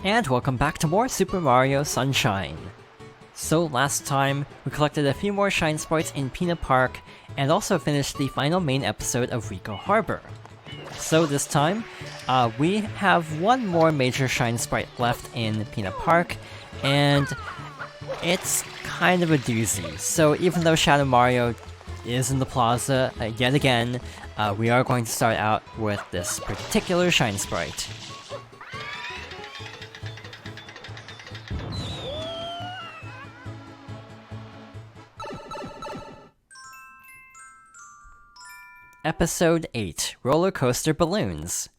And welcome back to more Super Mario Sunshine. So last time, we collected a few more Shine Sprites in Pinna Park, and also finished the final main episode of Rico Harbor. So this time, we have one more major Shine Sprite left in Pinna Park, and it's kind of a doozy. So even though Shadow Mario is in the plaza yet again, we are going to start out with this particular Shine Sprite. Episode 8, Roller Coaster Balloons.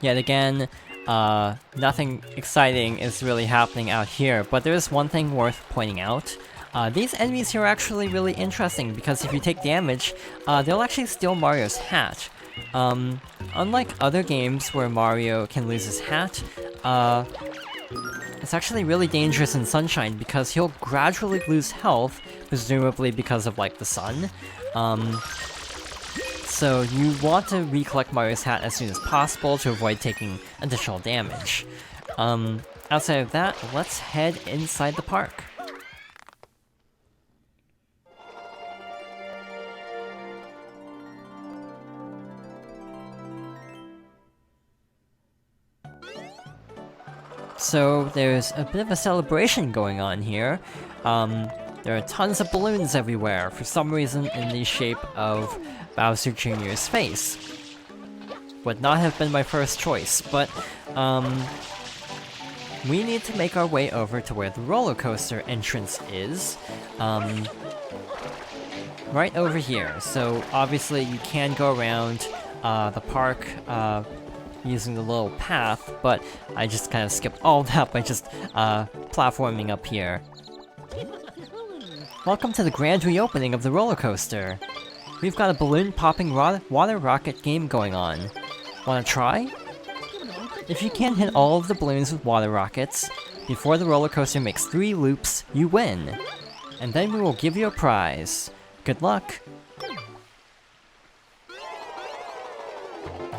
Yet again, nothing exciting is really happening out here, but there is one thing worth pointing out. These enemies here are actually really interesting, because if you take damage, they'll actually steal Mario's hat. Unlike other games where Mario can lose his hat, it's actually really dangerous in Sunshine because he'll gradually lose health, presumably because of, like, the sun. So you want to recollect Mario's hat as soon as possible to avoid taking additional damage. Outside of that, let's head inside the park. So there's a bit of a celebration going on here. There are tons of balloons everywhere, for some reason in the shape of Bowser Jr.'s face. Would not have been my first choice, but we need to make our way over to where the roller coaster entrance is. Right over here. So obviously you can go around the park using the little path, but I just kind of skipped all that by just platforming up here. Welcome to the grand reopening of the roller coaster. We've got a balloon popping water rocket game going on. Wanna try? If you can hit all of the balloons with water rockets before the roller coaster makes 3 loops, you win. And then we will give you a prize. Good luck!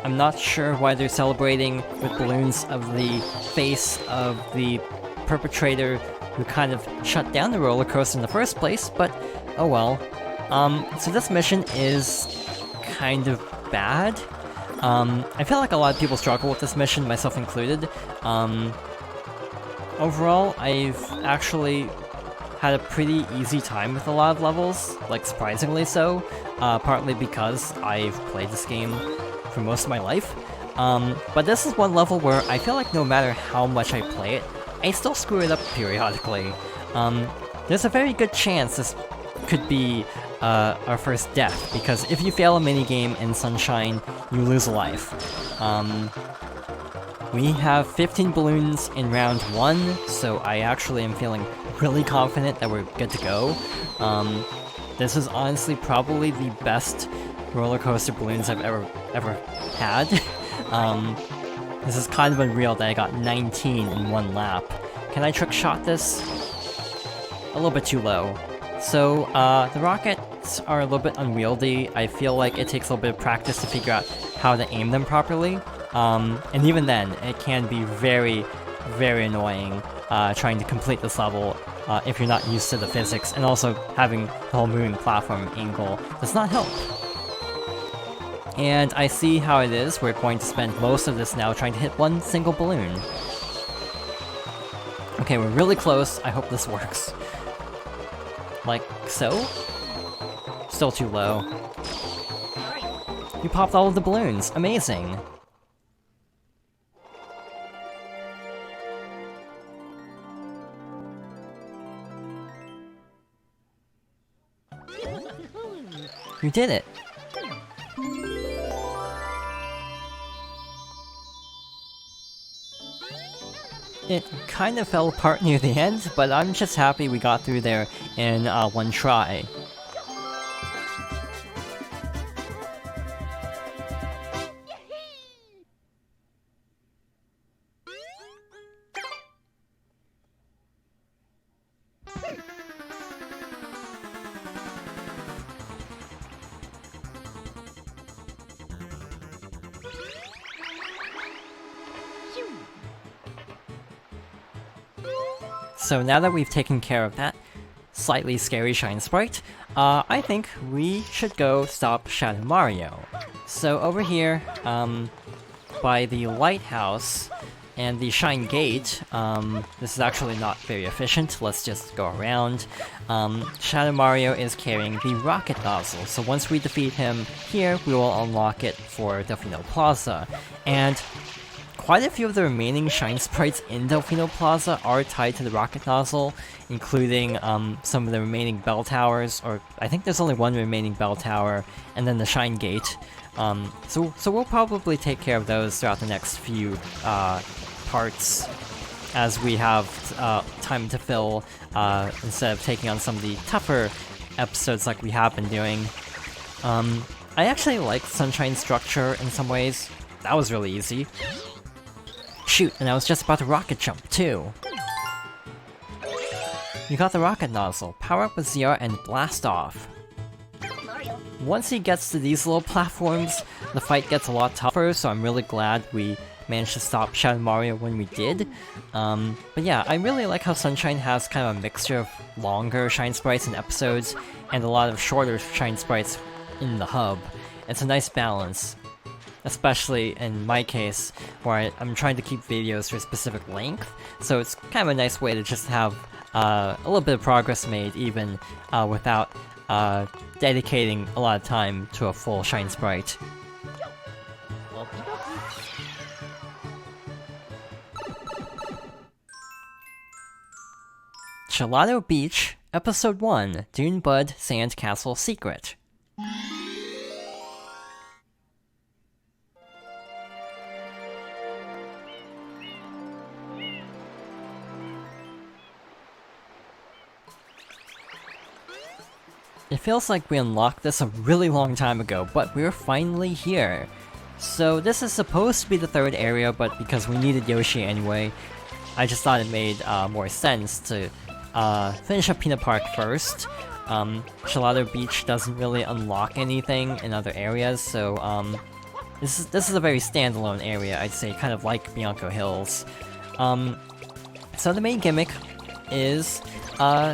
I'm not sure why they're celebrating with balloons of the face of the perpetrator who kind of shut down the roller coaster in the first place, but oh well. So this mission is kind of bad. I feel like a lot of people struggle with this mission, myself included. Overall, I've actually had a pretty easy time with a lot of levels, like surprisingly so, partly because I've played this game for most of my life. But this is one level where I feel like no matter how much I play it, I still screw it up periodically. There's a very good chance this could be our first death, because if you fail a minigame in Sunshine, you lose a life. We have 15 balloons in round 1, so I actually am feeling really confident that we're good to go. This is honestly probably the best roller coaster balloons I've ever had. This is kind of unreal that I got 19 in one lap. Can I trick shot this? A little bit too low. So, the rockets are a little bit unwieldy. I feel like it takes a little bit of practice to figure out how to aim them properly. And even then, it can be very, very annoying trying to complete this level if you're not used to the physics, and also having the whole moving platform angle does not help. And I see how it is. We're going to spend most of this now trying to hit one single balloon. Okay, we're really close. I hope this works. Like so? Still too low. You popped all of the balloons. Amazing. You did it. It kind of fell apart near the end, but I'm just happy we got through there in one try. so now that we've taken care of that slightly scary Shine Sprite, I think we should go stop Shadow Mario. So over here, by the lighthouse and the Shine Gate, this is actually not very efficient, let's just go around. Shadow Mario is carrying the rocket nozzle, so once we defeat him here, we will unlock it for Delfino Plaza. And quite a few of the remaining Shine Sprites in Delfino Plaza are tied to the rocket nozzle, including some of the remaining bell towers, or I think there's only one remaining bell tower, and then the Shine Gate. So we'll probably take care of those throughout the next few parts, as we have time to fill, instead of taking on some of the tougher episodes like we have been doing. I actually like Sunshine's structure in some ways. That was really easy. Shoot, and I was just about to rocket jump, too. You got the rocket nozzle. Power up with ZR and blast off. Once he gets to these little platforms, the fight gets a lot tougher, so I'm really glad we managed to stop Shadow Mario when we did. But yeah, I really like how Sunshine has kind of a mixture of longer Shine Sprites in episodes, and a lot of shorter Shine Sprites in the hub. It's a nice balance. Especially in my case, where I'm trying to keep videos to a specific length, so it's kind of a nice way to just have a little bit of progress made, even without dedicating a lot of time to a full Shine Sprite. Gelato Beach, Episode 1, Dune Bud Sand Castle Secret. It feels like we unlocked this a really long time ago, but we're finally here. So this is supposed to be the third area, but because we needed Yoshi anyway, I just thought it made more sense to finish up Pinna Park first. Gelato Beach doesn't really unlock anything in other areas, so this is a very standalone area, I'd say, kind of like Bianco Hills. So the main gimmick is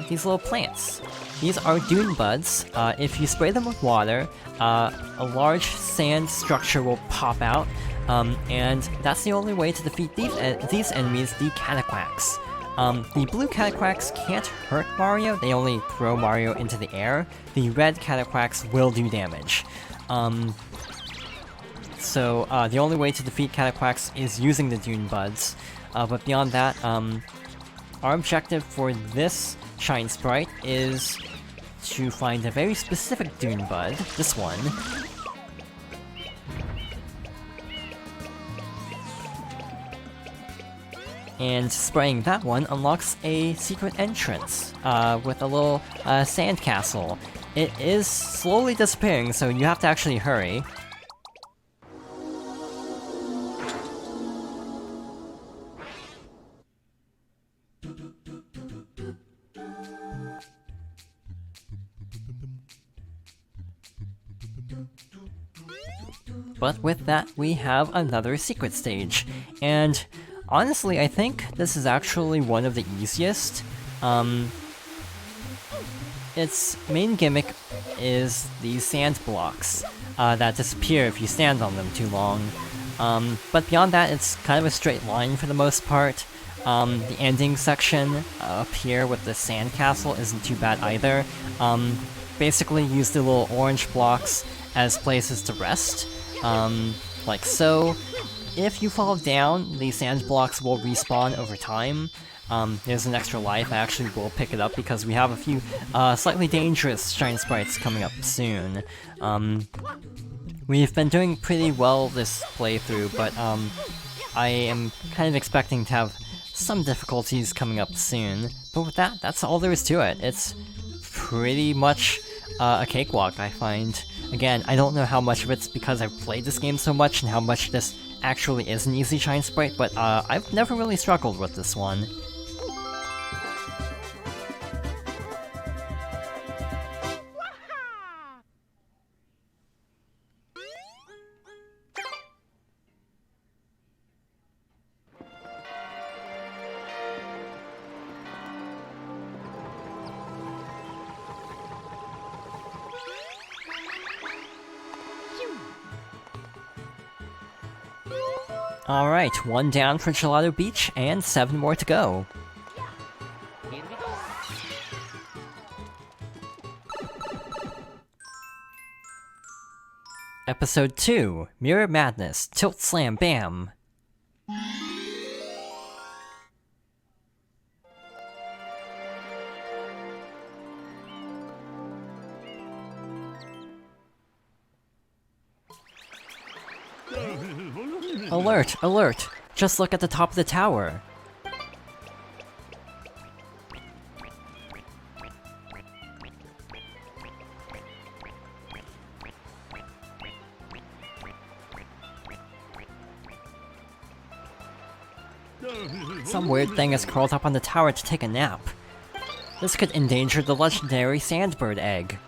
these little plants. These are Dune Buds. If you spray them with water, a large sand structure will pop out, and that's the only way to defeat these enemies, the Cataquacks. The blue Cataquacks can't hurt Mario, they only throw Mario into the air. The red Cataquacks will do damage. So the only way to defeat Cataquacks is using the Dune Buds. But beyond that, our objective for this Shine Sprite is to find a very specific Dune Bud, this one. And spraying that one unlocks a secret entrance, with a little sand castle. It is slowly disappearing, so you have to actually hurry. But with that, we have another secret stage, and honestly, I think this is actually one of the easiest. Its main gimmick is these sand blocks that disappear if you stand on them too long. But beyond that, it's kind of a straight line for the most part. The ending section up here with the sand castle isn't too bad either. Basically use the little orange blocks as places to rest, like so. If you fall down, the sand blocks will respawn over time. There's an extra life, I actually will pick it up because we have a few slightly dangerous Shine Sprites coming up soon. We've been doing pretty well this playthrough, but I am kind of expecting to have some difficulties coming up soon. But with that, that's all there is to it. It's pretty much a cakewalk, I find. Again, I don't know how much of it's because I've played this game so much and how much this actually is an easy Shine Sprite, but I've never really struggled with this one. Alright, 1 down for Gelato Beach, and 7 more to go. Episode 2, Mirror Madness, Tilt Slam Bam! Alert! Alert! Just look at the top of the tower! Some weird thing is curled up on the tower to take a nap. This could endanger the legendary Sandbird egg.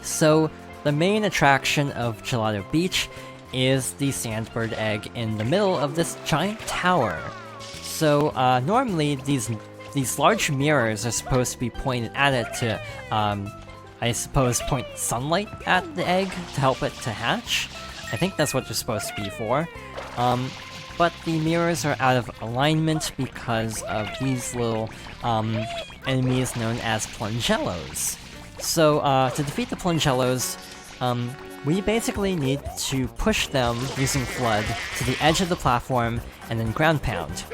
So, the main attraction of Gelato Beach is the Sandbird egg in the middle of this giant tower. So, normally these large mirrors are supposed to be pointed at it to, I suppose, point sunlight at the egg to help it to hatch. I think that's what they're supposed to be for. But the mirrors are out of alignment because of these little enemies known as Plungellos. So to defeat the Plungellos, we basically need to push them using F.L.U.D. to the edge of the platform and then ground pound.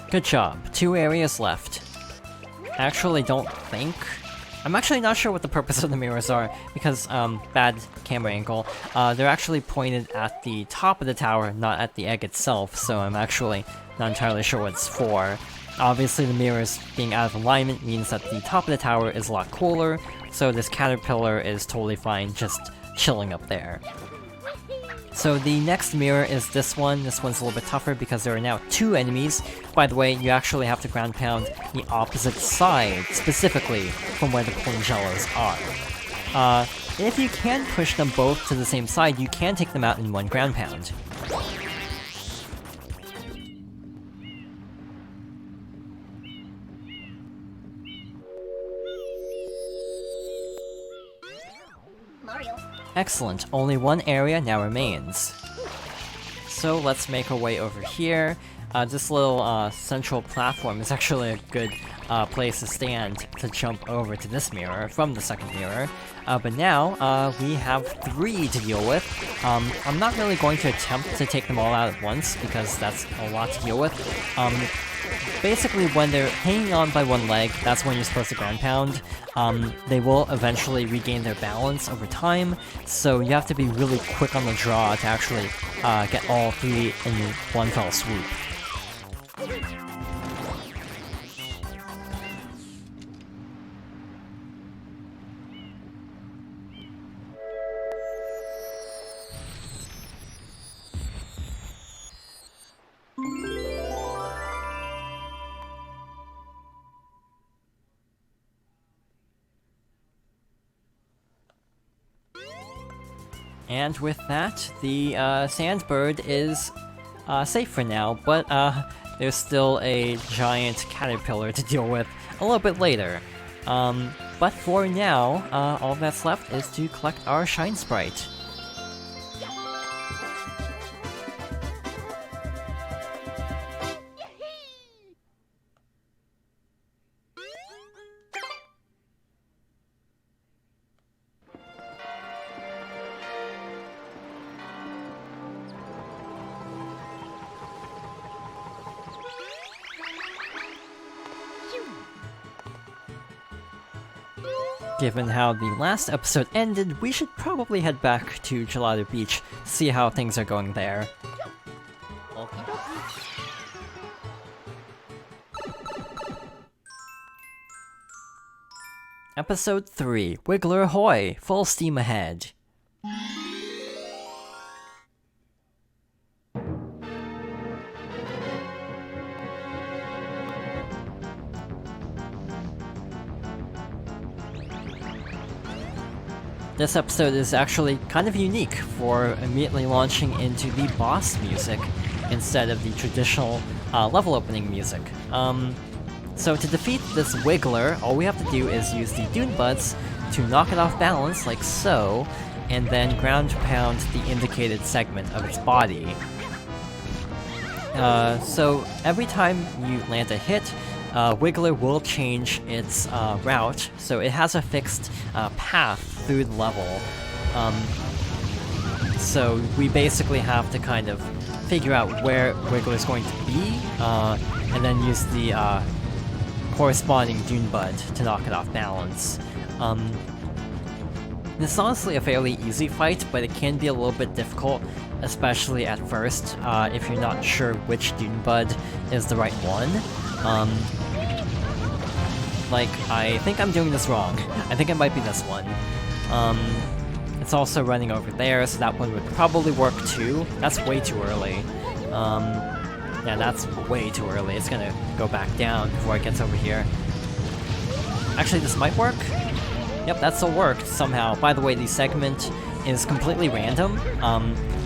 Good job. 2 areas left. Actually, don't think... I'm actually not sure what the purpose of the mirrors are, because, bad camera angle. They're actually pointed at the top of the tower, not at the egg itself, so I'm actually not entirely sure what it's for. Obviously, the mirrors being out of alignment means that the top of the tower is a lot cooler, so this caterpillar is totally fine just chilling up there. So the next mirror is this one. This one's a little bit tougher because there are now 2 enemies. By the way, you actually have to ground pound the opposite side, specifically from where the Plungellos are. If you can push them both to the same side, you can take them out in 1 ground pound. Excellent, only 1 area now remains. So let's make our way over here. This little central platform is actually a good place to stand to jump over to this mirror from the second mirror. But now, we have 3 to deal with. I'm not really going to attempt to take them all out at once, because that's a lot to deal with. Basically, when they're hanging on by 1 leg, that's when you're supposed to ground pound. They will eventually regain their balance over time, so you have to be really quick on the draw to actually get all 3 in 1 fell swoop. And with that, the Sandbird is safe for now, but there's still a giant caterpillar to deal with a little bit later. But for now, all that's left is to collect our Shine Sprite. Given how the last episode ended, we should probably head back to Gelato Beach to see how things are going there. Episode 3, Wiggler Ahoy! Full steam ahead! This episode is actually kind of unique for immediately launching into the boss music instead of the traditional level opening music. So to defeat this Wiggler, all we have to do is use the Dune Buds to knock it off balance, like so, and then ground pound the indicated segment of its body. So every time you land a hit, Wiggler will change its route, so it has a fixed path through the level. So we basically have to kind of figure out where Wiggler's going to be, and then use the corresponding Dune Bud to knock it off balance. This is honestly a fairly easy fight, but it can be a little bit difficult, especially at first, if you're not sure which Dune Bud is the right one. Like, I think I'm doing this wrong. I think it might be this one. It's also running over there, so that one would probably work too. That's way too early. Yeah, that's way too early. It's gonna go back down before it gets over here. Actually, this might work. Yep, that still worked somehow. By the way, the segment is completely random,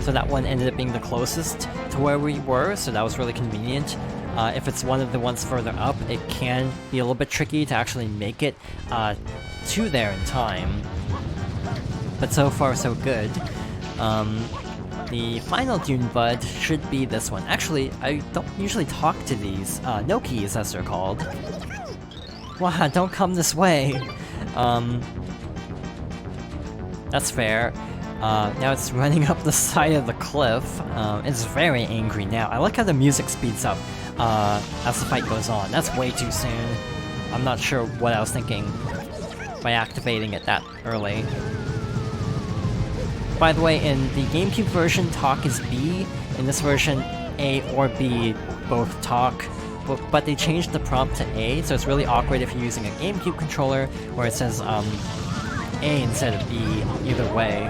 so that one ended up being the closest to where we were, so that was really convenient. If it's one of the ones further up, it can be a little bit tricky to actually make it to there in time. But so far, so good. The final Dune Bud should be this one. Actually, I don't usually talk to these Nokis, as they're called. Wow, don't come this way! That's fair. Now it's running up the side of the cliff. It's very angry now. I like how the music speeds up as the fight goes on. That's way too soon. I'm not sure what I was thinking by activating it that early. By the way, in the GameCube version, talk is B. In this version, A or B both talk. But they changed the prompt to A, so it's really awkward if you're using a GameCube controller where it says A instead of B, either way.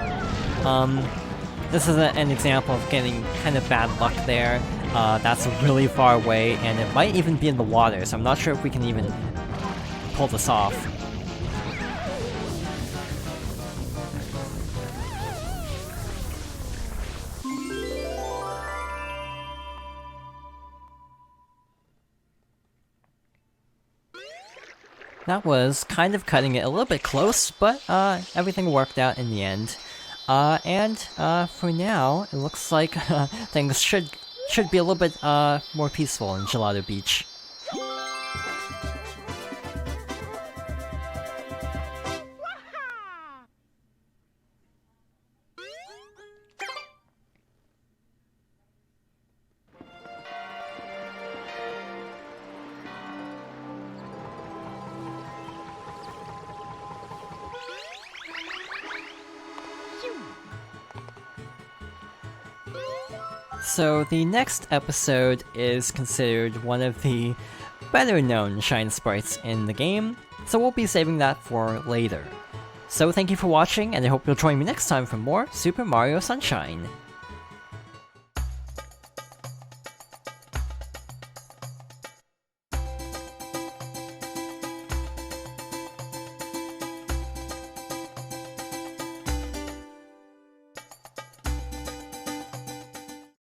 This is an example of getting kind of bad luck there. That's really far away, and it might even be in the water, so I'm not sure if we can even pull this off. That was kind of cutting it a little bit close, but everything worked out in the end. For now, it looks like things should be a little bit more peaceful in Gelato Beach. So the next episode is considered one of the better-known Shine Sprites in the game, so we'll be saving that for later. So thank you for watching, and I hope you'll join me next time for more Super Mario Sunshine!